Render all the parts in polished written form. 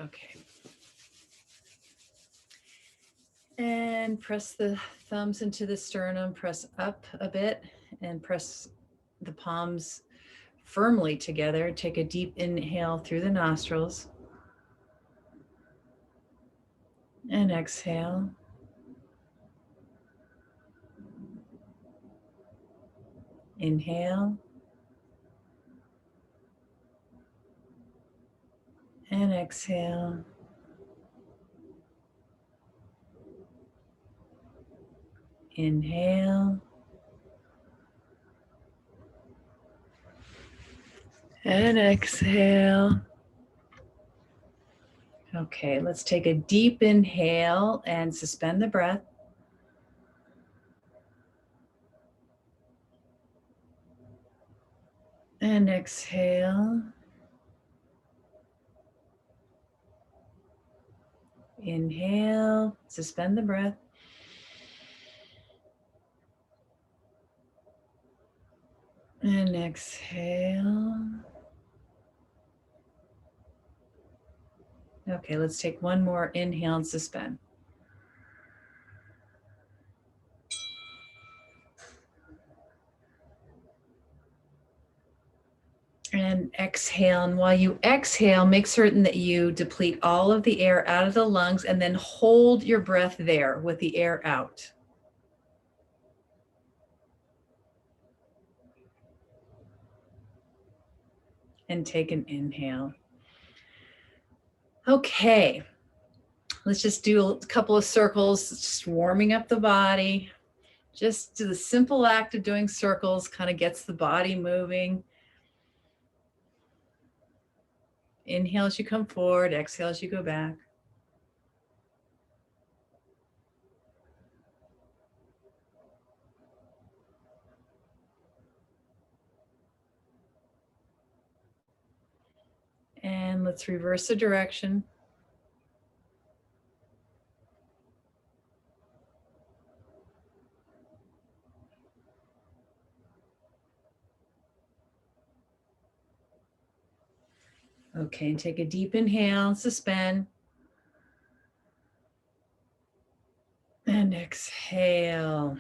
Okay. And press the thumbs into the sternum, press up a bit and press the palms firmly together. Take a deep inhale through the nostrils and exhale. Inhale and exhale. Inhale and exhale. Okay, let's take a deep inhale and suspend the breath. And exhale. Inhale, suspend the breath. And exhale. Okay, let's take one more inhale and suspend. And exhale. And while you exhale, make certain that you deplete all of the air out of the lungs and then hold your breath there with the air out. And take an inhale. Okay, let's just do a couple of circles, just warming up the body. Just do the simple act of doing circles kind of gets the body moving. Inhale as you come forward, exhale as you go back. And let's reverse the direction. Okay, and take a deep inhale, suspend. And exhale.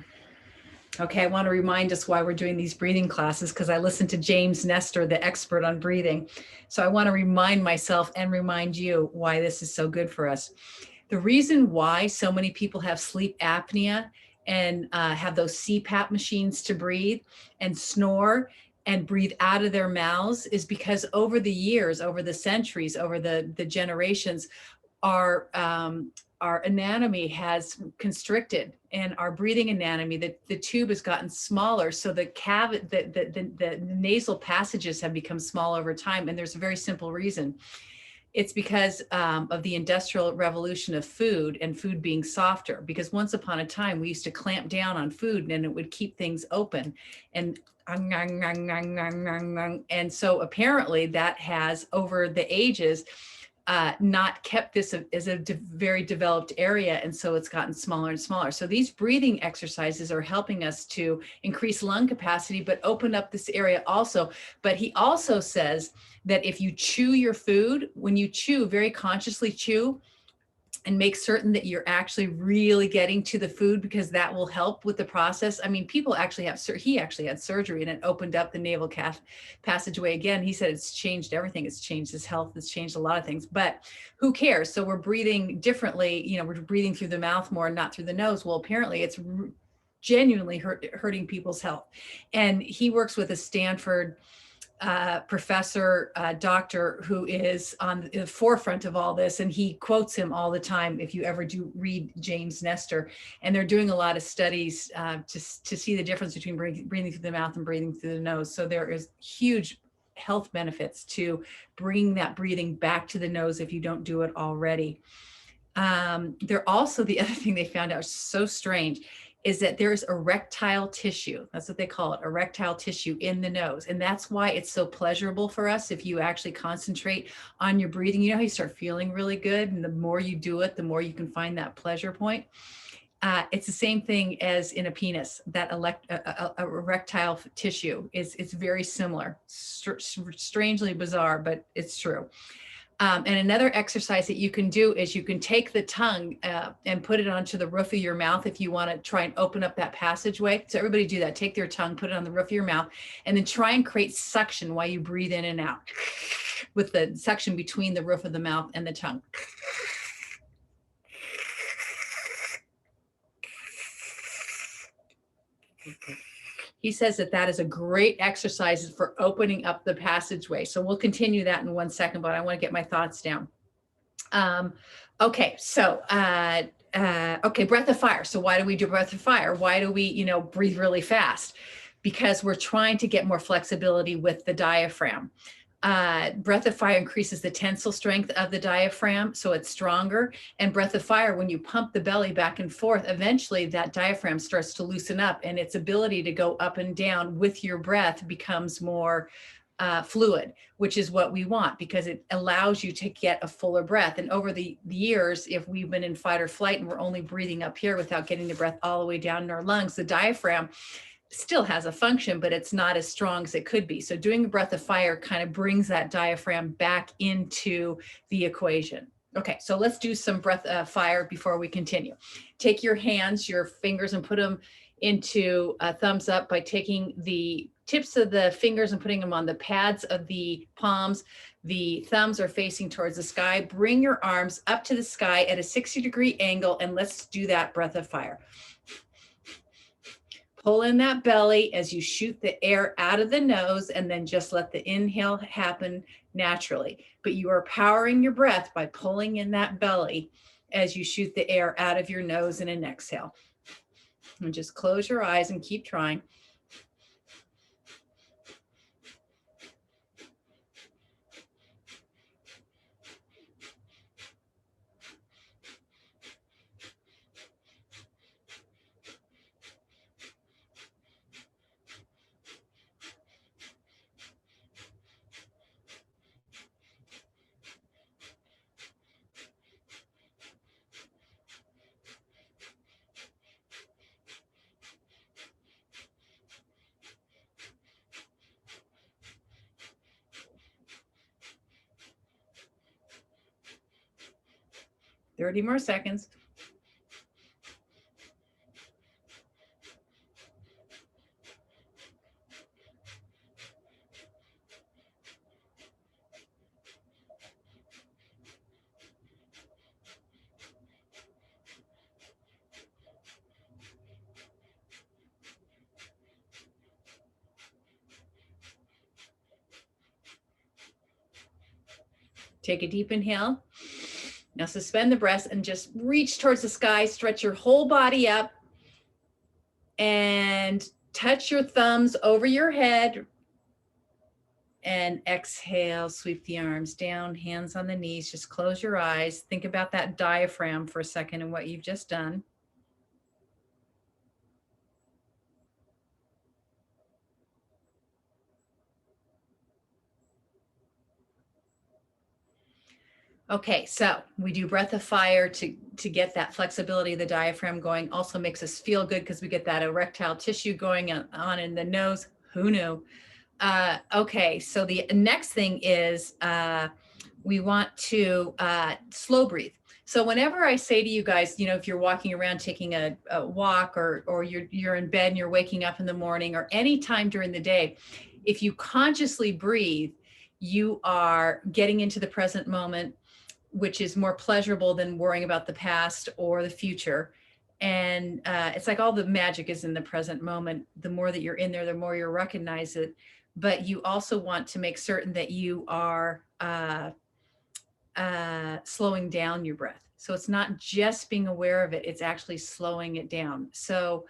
Okay, I want to remind us why we're doing these breathing classes because I listened to James Nestor, the expert on breathing. So I want to remind myself and remind you why this is so good for us. The reason why so many people have sleep apnea and have those CPAP machines to breathe and snore and breathe out of their mouths is because over the years, over the centuries, over the generations, our anatomy has constricted and our breathing anatomy, the tube has gotten smaller. So the nasal passages have become small over time. And there's a very simple reason. It's because of the industrial revolution of food and food being softer. Because once upon a time, we used to clamp down on food and it would keep things open. And so apparently that has, over the ages, not kept this as a very developed area. And so it's gotten smaller and smaller. So these breathing exercises are helping us to increase lung capacity, but open up this area also. But he also says that if you chew your food, when you chew, very consciously chew, and make certain that you're actually really getting to the food, because that will help with the process. I mean, people actually have, he actually had surgery and it opened up the naval passageway again. He said it's changed everything. It's changed his health. It's changed a lot of things, but who cares? So we're breathing differently. You know, we're breathing through the mouth more and not through the nose. Well, apparently it's genuinely hurting people's health. And he works with a Stanford professor, doctor, who is on the forefront of all this. And he quotes him all the time if you ever do read James Nestor. And they're doing a lot of studies to see the difference between breathing through the mouth and breathing through the nose. So there is huge health benefits to bring that breathing back to the nose if you don't do it already. They're also, the other thing they found out so strange is that there's erectile tissue. That's what they call it, erectile tissue in the nose. And that's why it's so pleasurable for us if you actually concentrate on your breathing. You know how you start feeling really good, and the more you do it, the more you can find that pleasure point. It's the same thing as in a penis, that erectile tissue it's very similar. Strangely bizarre, but it's true. And another exercise that you can do is you can take the tongue and put it onto the roof of your mouth if you want to try and open up that passageway. So everybody do that. Take their tongue, put it on the roof of your mouth, and then try and create suction while you breathe in and out with the suction between the roof of the mouth and the tongue. He says that that is a great exercise for opening up the passageway. So we'll continue that in 1 second, but I want to get my thoughts down. Okay, so okay, breath of fire. So why do we do breath of fire? Why do we, breathe really fast? Because we're trying to get more flexibility with the diaphragm. Breath of fire increases the tensile strength of the diaphragm, so it's stronger. And breath of fire, when you pump the belly back and forth, eventually that diaphragm starts to loosen up, and its ability to go up and down with your breath becomes more fluid, which is what we want, because it allows you to get a fuller breath. And over the years, if we've been in fight or flight and we're only breathing up here without getting the breath all the way down in our lungs, the diaphragm still has a function, but it's not as strong as it could be. So doing a breath of fire kind of brings that diaphragm back into the equation. Okay, so let's do some breath of fire before we continue. Take your hands, your fingers, and put them into a thumbs up by taking the tips of the fingers and putting them on the pads of the palms. The thumbs are facing towards the sky. Bring your arms up to the sky at a 60-degree angle, and let's do that breath of fire. Pull in that belly as you shoot the air out of the nose, and then just let the inhale happen naturally. But you are powering your breath by pulling in that belly as you shoot the air out of your nose in an exhale. And just close your eyes and keep trying. Thirty more seconds. Take a deep inhale. Now suspend the breath and just reach towards the sky. Stretch your whole body up and touch your thumbs over your head. And exhale, sweep the arms down, hands on the knees. Just close your eyes. Think about that diaphragm for a second and what you've just done. Okay, so we do breath of fire to get that flexibility of the diaphragm going. Also makes us feel good because we get that erectile tissue going on in the nose. Who knew? Okay, so the next thing is we want to slow breathe. So whenever I say to you guys, if you're walking around taking a walk, or you're in bed and you're waking up in the morning, or any time during the day, if you consciously breathe, you are getting into the present moment, which is more pleasurable than worrying about the past or the future. And it's like all the magic is in the present moment. The more that you're in there, the more you recognize it. But you also want to make certain that you are slowing down your breath. So it's not just being aware of it, it's actually slowing it down. So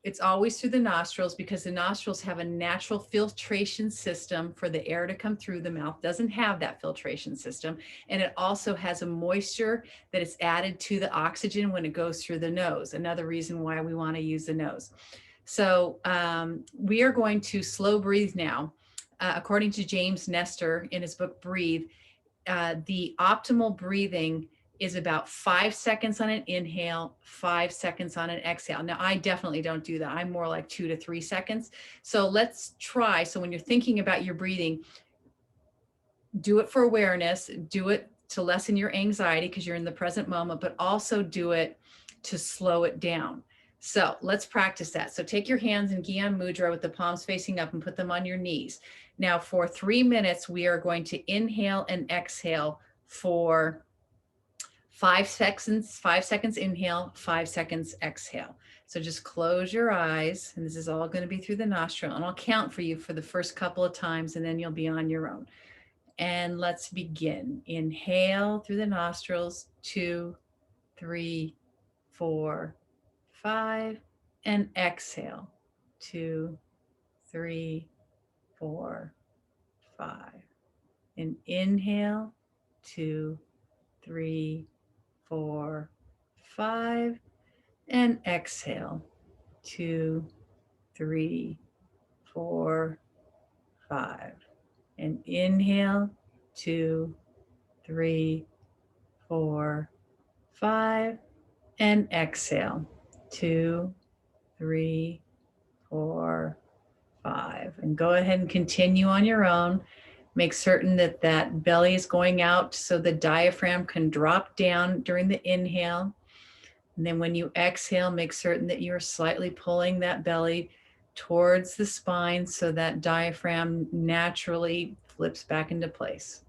it's always through the nostrils, because the nostrils have a natural filtration system for the air to come through. The mouth doesn't have that filtration system. And it also has a moisture that is added to the oxygen when it goes through the nose. Another reason why we want to use the nose. So we are going to slow breathe now. According to James Nestor in his book, Breathe, the optimal breathing is about 5 seconds on an inhale, 5 seconds on an exhale. Now, I definitely don't do that. I'm more like 2 to 3 seconds. So let's try. So when you're thinking about your breathing, do it for awareness, do it to lessen your anxiety because you're in the present moment, but also do it to slow it down. So let's practice that. So take your hands in Gyan Mudra with the palms facing up and put them on your knees. Now for 3 minutes, we are going to inhale and exhale for 5 seconds inhale, 5 seconds exhale. So just close your eyes, and this is all going to be through the nostril, and I'll count for you for the first couple of times, and then you'll be on your own. And let's begin. Inhale through the nostrils, 2, 3, 4, 5, and exhale, 2, 3, 4, 5. And inhale, 2, 3, 4, 5, and exhale, 2, 3, 4, 5. And inhale, 2, 3, 4, 5, and exhale, 2, 3, 4, 5. And go ahead and continue on your own. Make certain that that belly is going out so the diaphragm can drop down during the inhale. And then when you exhale, make certain that you're slightly pulling that belly towards the spine so that diaphragm naturally flips back into place.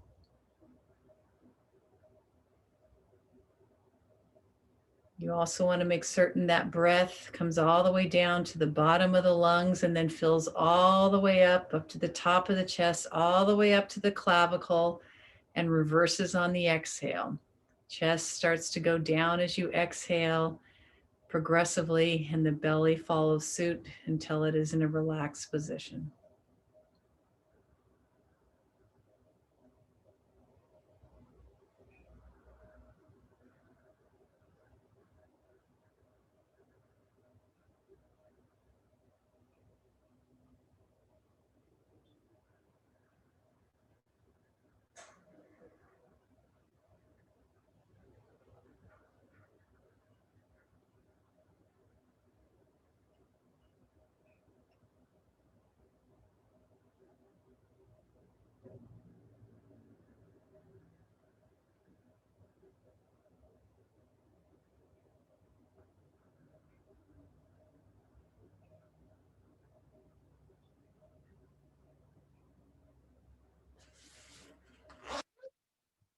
You also want to make certain that breath comes all the way down to the bottom of the lungs and then fills all the way up to the top of the chest, all the way up to the clavicle, and reverses on the exhale. Chest starts to go down as you exhale progressively, and the belly follows suit until it is in a relaxed position.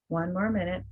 One more minute.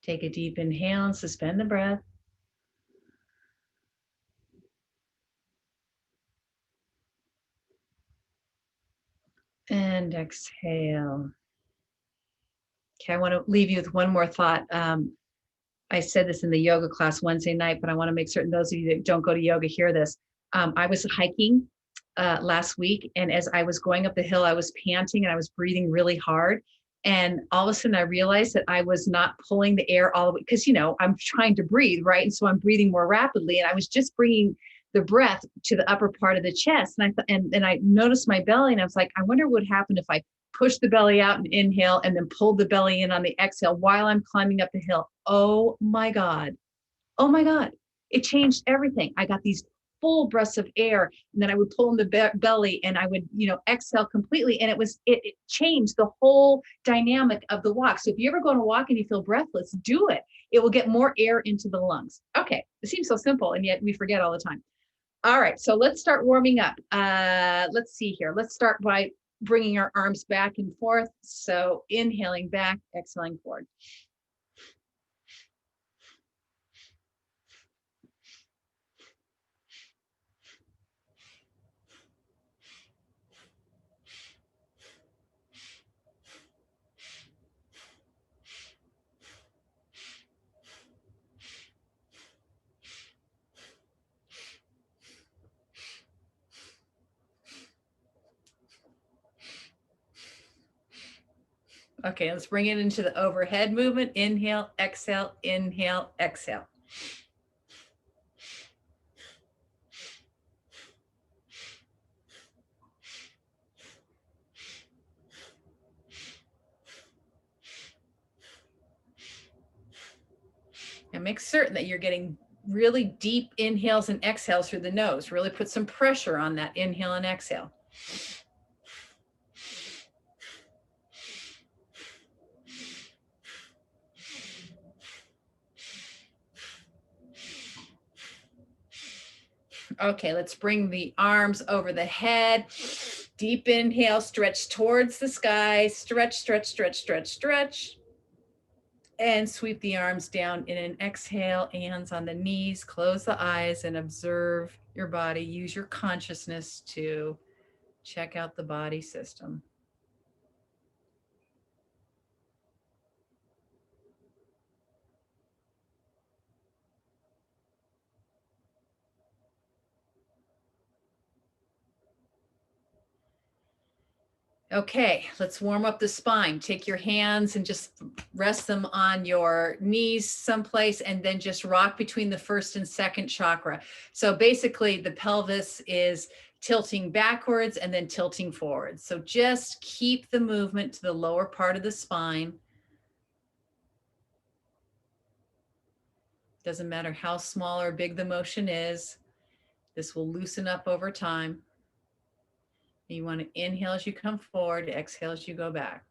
Take a deep inhale and suspend the breath. And exhale. Okay, I want to leave you with one more thought. I said this in the yoga class Wednesday night, but I want to make certain those of you that don't go to yoga hear this. I was hiking last week, and as I was going up the hill, I was panting and I was breathing really hard. And all of a sudden I realized that I was not pulling the air all the way, because, I'm trying to breathe, right? And so I'm breathing more rapidly. And I was just bringing the breath to the upper part of the chest. And I thought, and I noticed my belly, and I was like, I wonder what would happen if I pushed the belly out and inhale and then pulled the belly in on the exhale while I'm climbing up the hill. Oh my God. Oh my God. It changed everything. I got these full breaths of air, and then I would pull in the belly and I would, exhale completely. And it changed the whole dynamic of the walk. So if you ever go on a walk and you feel breathless, do it. It will get more air into the lungs. Okay. It seems so simple, and yet we forget all the time. All right. So let's start warming up. Let's see here. Let's start by bringing our arms back and forth. So inhaling back, exhaling forward. Okay, let's bring it into the overhead movement. Inhale, exhale, inhale, exhale. And make certain that you're getting really deep inhales and exhales through the nose. Really put some pressure on that inhale and exhale. Okay, let's bring the arms over the head. Deep inhale, stretch towards the sky. Stretch, stretch, stretch, stretch, stretch. And sweep the arms down in an exhale, hands on the knees, close the eyes and observe your body. Use your consciousness to check out the body system. Okay, let's warm up the spine. Take your hands and just rest them on your knees someplace and then just rock between the first and second chakra. So basically the pelvis is tilting backwards and then tilting forwards. So just keep the movement to the lower part of the spine. Doesn't matter how small or big the motion is. This will loosen up over time. You want to inhale as you come forward, exhale as you go back.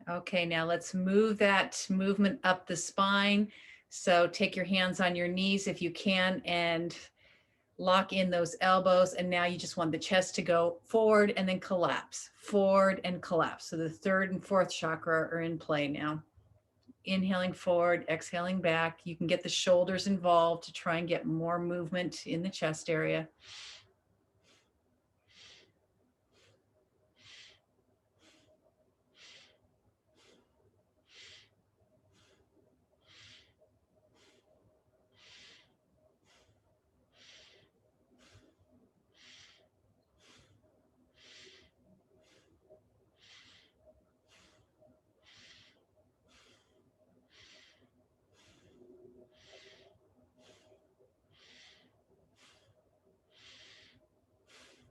Okay, now let's move that movement up the spine. So take your hands on your knees if you can and lock in those elbows. And now you just want the chest to go forward and then collapse, forward and collapse. So the third and fourth chakra are in play now. Inhaling forward, exhaling back. You can get the shoulders involved to try and get more movement in the chest area.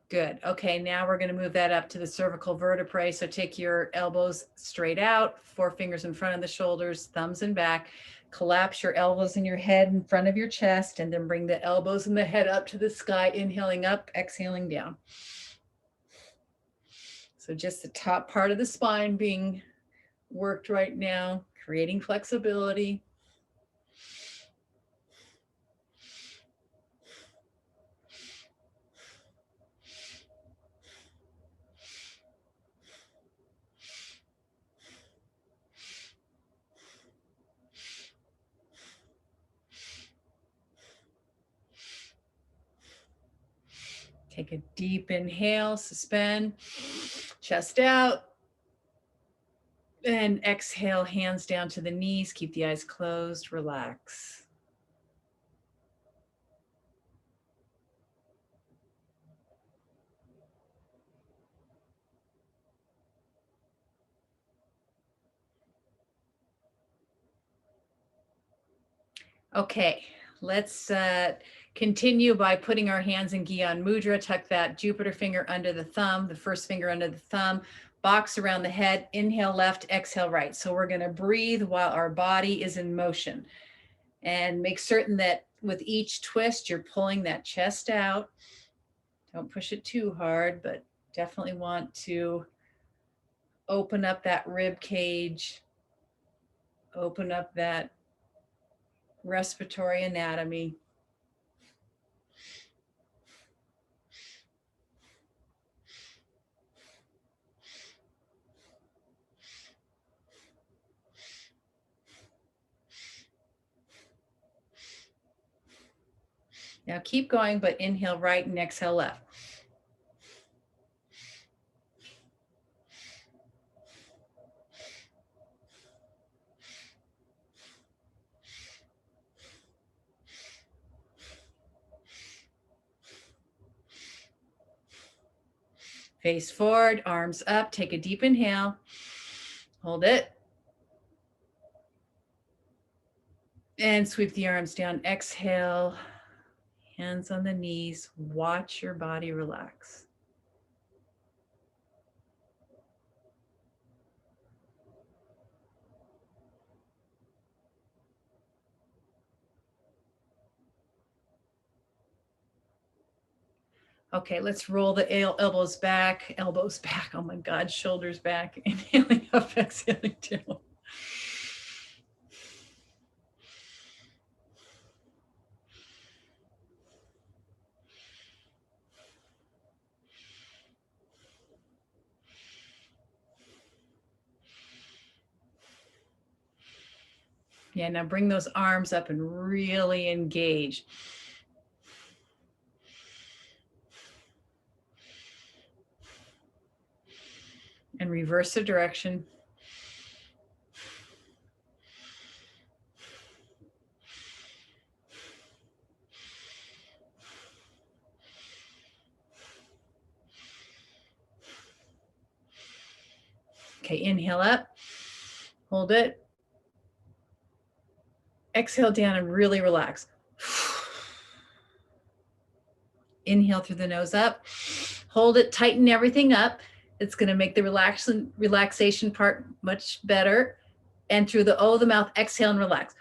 Good. Okay, now we're going to move that up to the cervical vertebrae. So take your elbows straight out, 4 fingers in front of the shoulders, thumbs in back. Collapse your elbows in your head in front of your chest, and then bring the elbows and the head up to the sky, inhaling up, exhaling down. So just the top part of the spine being worked right now, creating flexibility. Take a deep inhale, suspend, chest out, and exhale, hands down to the knees. Keep the eyes closed, relax. Okay, let's continue by putting our hands in Gyan Mudra. Tuck that Jupiter finger under the thumb, the first finger under the thumb. box around the head. Inhale left, exhale right. So we're going to breathe while our body is in motion, and make certain that with each twist, you're pulling that chest out. Don't push it too hard, but definitely want to open up that rib cage, open up that respiratory anatomy. Now keep going, but inhale right and exhale left. Face forward, arms up, take a deep inhale, hold it, and sweep the arms down. Exhale, hands on the knees, watch your body relax. Okay, let's roll the elbows back. Oh my God, shoulders back. Inhaling up, exhaling down. Yeah, now bring those arms up and really engage. And reverse the direction. Okay, inhale up, hold it. Exhale down and really relax. Inhale through the nose up, hold it, tighten everything up. It's going to make the relaxation part much better. And through the O of the mouth, exhale and relax.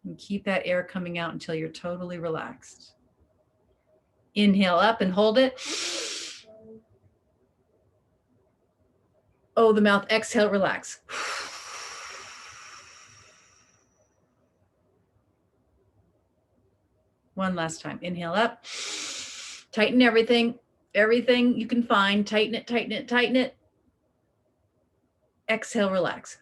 And keep that air coming out until you're totally relaxed. Inhale up and hold it. O of the mouth, exhale, relax. One last time. Inhale up. Tighten everything. Everything you can find. Tighten it, tighten it, tighten it. Exhale, relax.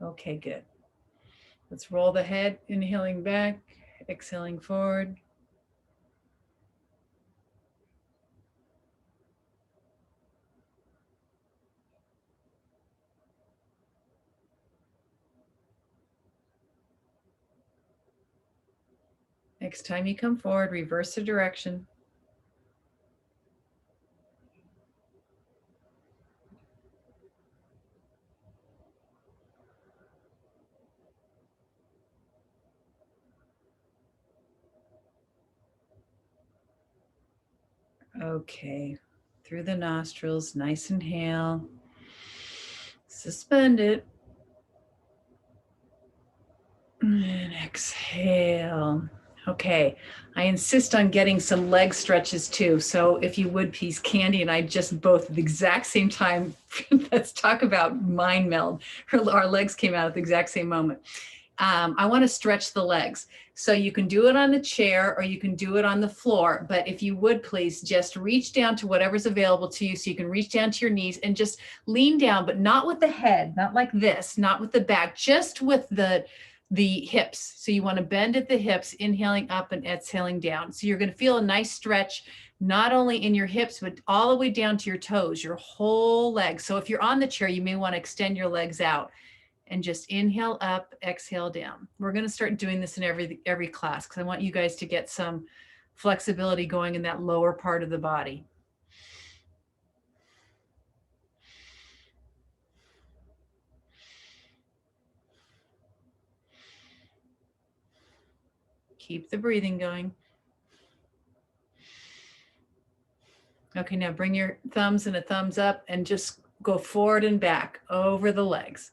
Okay, good. Let's roll the head, inhaling back, exhaling forward. Next time you come forward, reverse the direction. Okay, through the nostrils, nice inhale. Suspend it. And exhale. Okay, I insist on getting some leg stretches too. So if you would please, Candy and I just both at the exact same time, let's talk about mind meld. Our legs came out at the exact same moment. I want to stretch the legs. So you can do it on the chair or you can do it on the floor. But if you would please just reach down to whatever's available to you. So you can reach down to your knees and just lean down, but not with the head, not like this, not with the back, just with the hips. So you want to bend at the hips, inhaling up and exhaling down. So you're going to feel a nice stretch, not only in your hips, but all the way down to your toes, your whole leg. So if you're on the chair, you may want to extend your legs out and just inhale up, exhale down. We're going to start doing this in every class because I want you guys to get some flexibility going in that lower part of the body. Keep the breathing going. Okay, now bring your thumbs and a thumbs up and just go forward and back over the legs.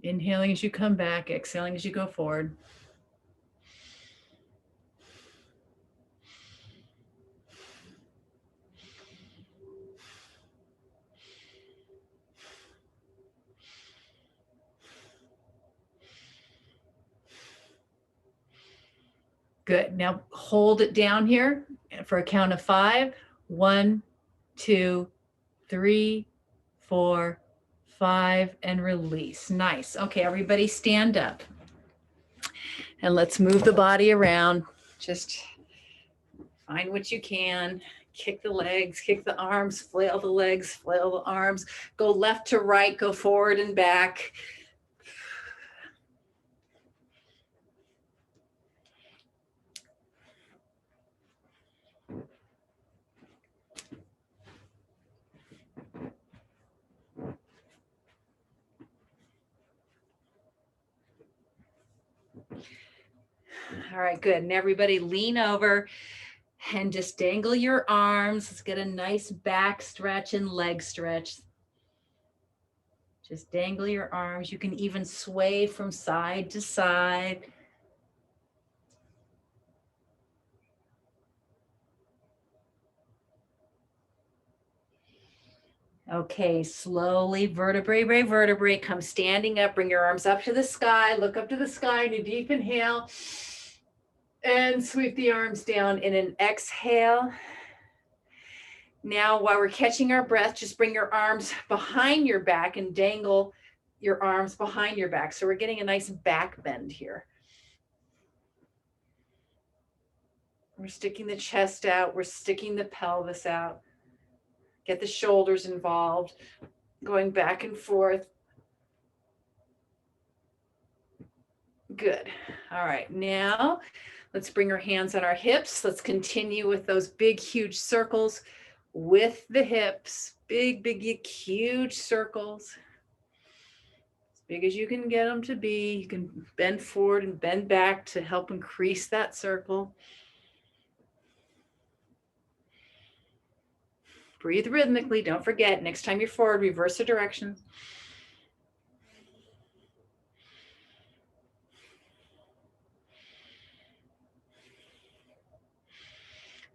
Inhaling as you come back, exhaling as you go forward. Good. Now hold it down here for a count of 5. 1, 2, 3, 4, 5, and release. Nice. Okay, everybody stand up. And let's move the body around. Just find what you can. Kick the legs, kick the arms, flail the legs, flail the arms. Go left to right, go forward and back. All right, good. And everybody lean over and just dangle your arms. Let's get a nice back stretch and leg stretch. Just dangle your arms. You can even sway from side to side. Okay, slowly, vertebrae by vertebrae, come standing up. Bring your arms up to the sky. Look up to the sky in a deep inhale. And sweep the arms down in an exhale. Now, while we're catching our breath, just bring your arms behind your back and dangle your arms behind your back. So we're getting a nice back bend here. We're sticking the chest out. We're sticking the pelvis out. Get the shoulders involved, going back and forth. Good. All right, now let's bring our hands on our hips. Let's continue with those big, huge circles with the hips. Big, big, huge circles. As big as you can get them to be. You can bend forward and bend back to help increase that circle. Breathe rhythmically. Don't forget, next time you're forward, reverse the direction.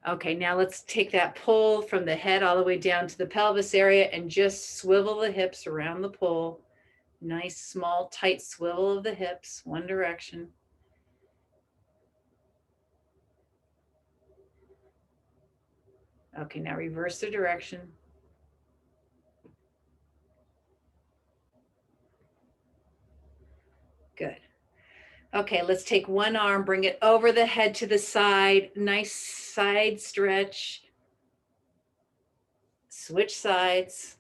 Okay, now let's take that pull from the head all the way down to the pelvis area and just swivel the hips around the pull. Nice, small, tight swivel of the hips, one direction. Okay, now reverse the direction. Good. Okay, let's take one arm, bring it over the head to the side. Nice side stretch. Switch sides.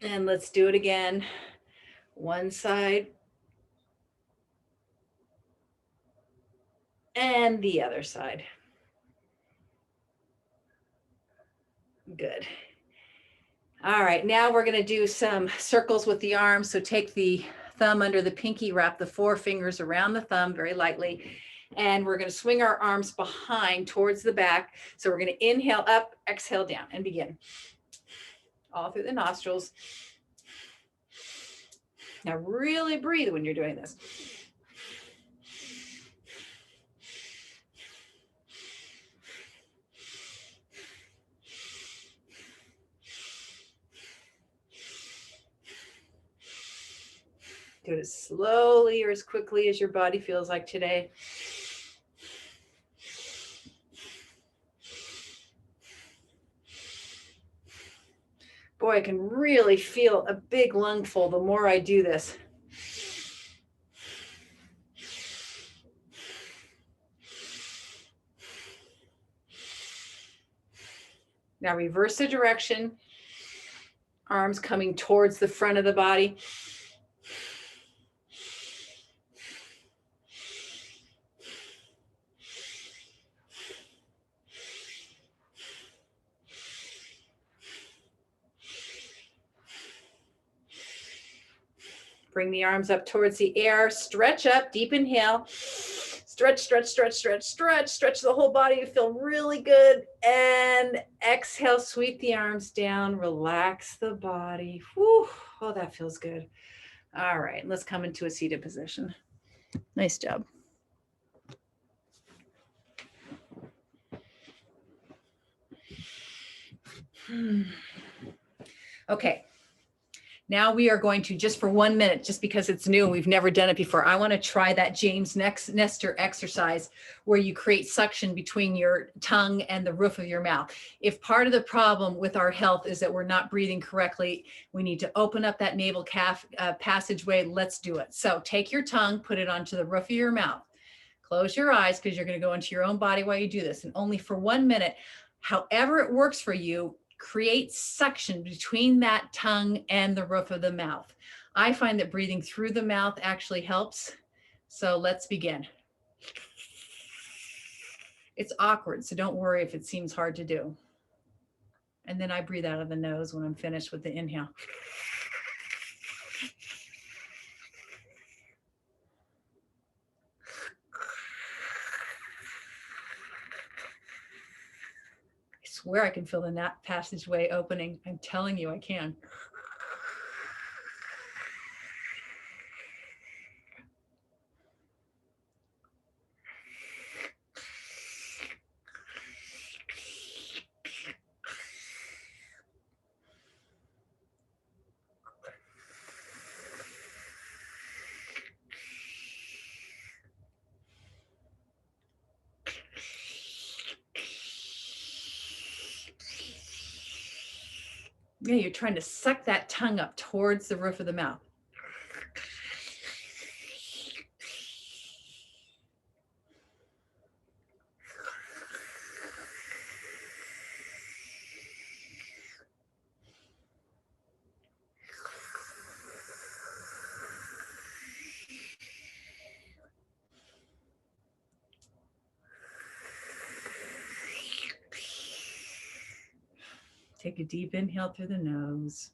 And let's do it again. One side. And the other side. Good. All right, now we're going to do some circles with the arms. So take the thumb under the pinky, wrap the 4 fingers around the thumb very lightly, and we're going to swing our arms behind towards the back. So we're going to inhale up, exhale down, and begin. All through the nostrils. Now really breathe when you're doing this. Do it as slowly or as quickly as your body feels like today. Boy, I can really feel a big lungful the more I do this. Now reverse the direction. Arms coming towards the front of the body. Bring the arms up towards the air, stretch up, deep inhale. Stretch, stretch, stretch, stretch, stretch, stretch the whole body. You feel really good. And exhale, sweep the arms down, relax the body. Whew. Oh, that feels good. All right, let's come into a seated position. Nice job. Okay. Now we are going to, just for 1 minute, just because it's new and we've never done it before, I want to try that James Nestor exercise where you create suction between your tongue and the roof of your mouth. If part of the problem with our health is that we're not breathing correctly, we need to open up that navel calf passageway. Let's do it. So take your tongue, put it onto the roof of your mouth. Close your eyes because you're going to go into your own body while you do this. And only for 1 minute, however it works for you, create suction between that tongue and the roof of the mouth. I find that breathing through the mouth actually helps. So let's begin. It's awkward, so don't worry if it seems hard to do. And then I breathe out of the nose when I'm finished with the inhale. I swear I can feel the passageway opening. I'm telling you, I can. Yeah, you're trying to suck that tongue up towards the roof of the mouth. Take a deep inhale through the nose.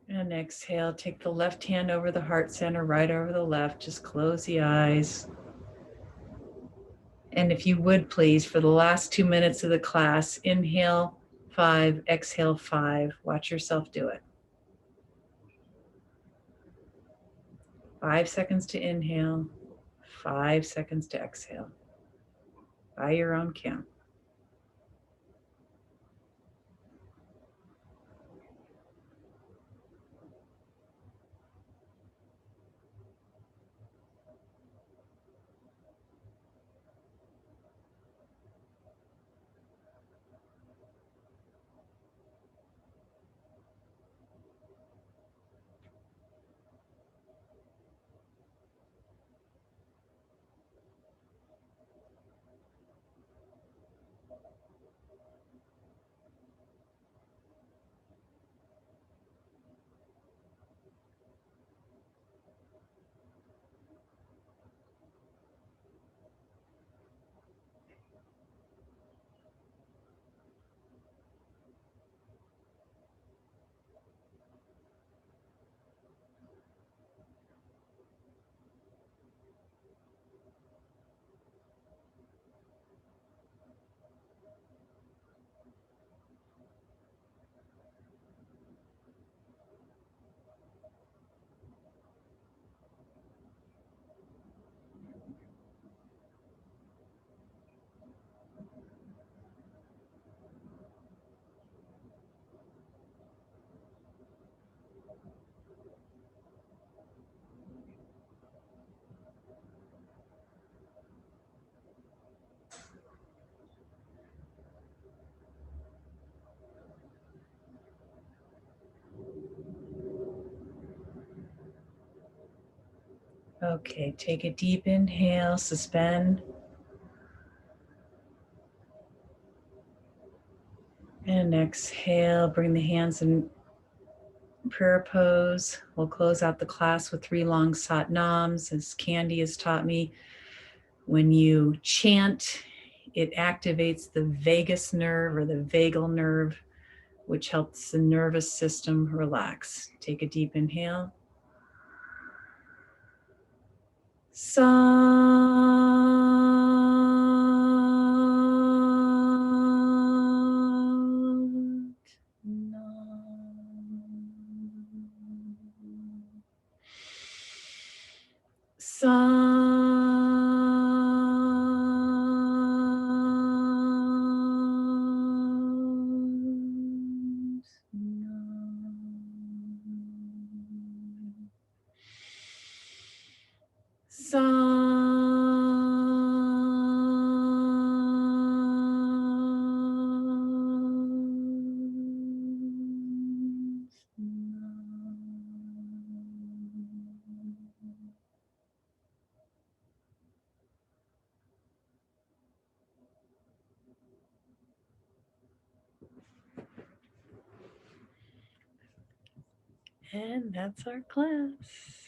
And exhale, take the left hand over the heart center, right over the left. Just close the eyes. And if you would please, for the last 2 minutes of the class, inhale 5, exhale 5. Watch yourself do it. 5 seconds to inhale, 5 seconds to exhale. By your own count. Okay, take a deep inhale, suspend. And exhale, bring the hands in prayer pose. We'll close out the class with 3 long sat nams. As Candy has taught me, when you chant, it activates the vagus nerve or the vagal nerve, which helps the nervous system relax. Take a deep inhale. And that's our class.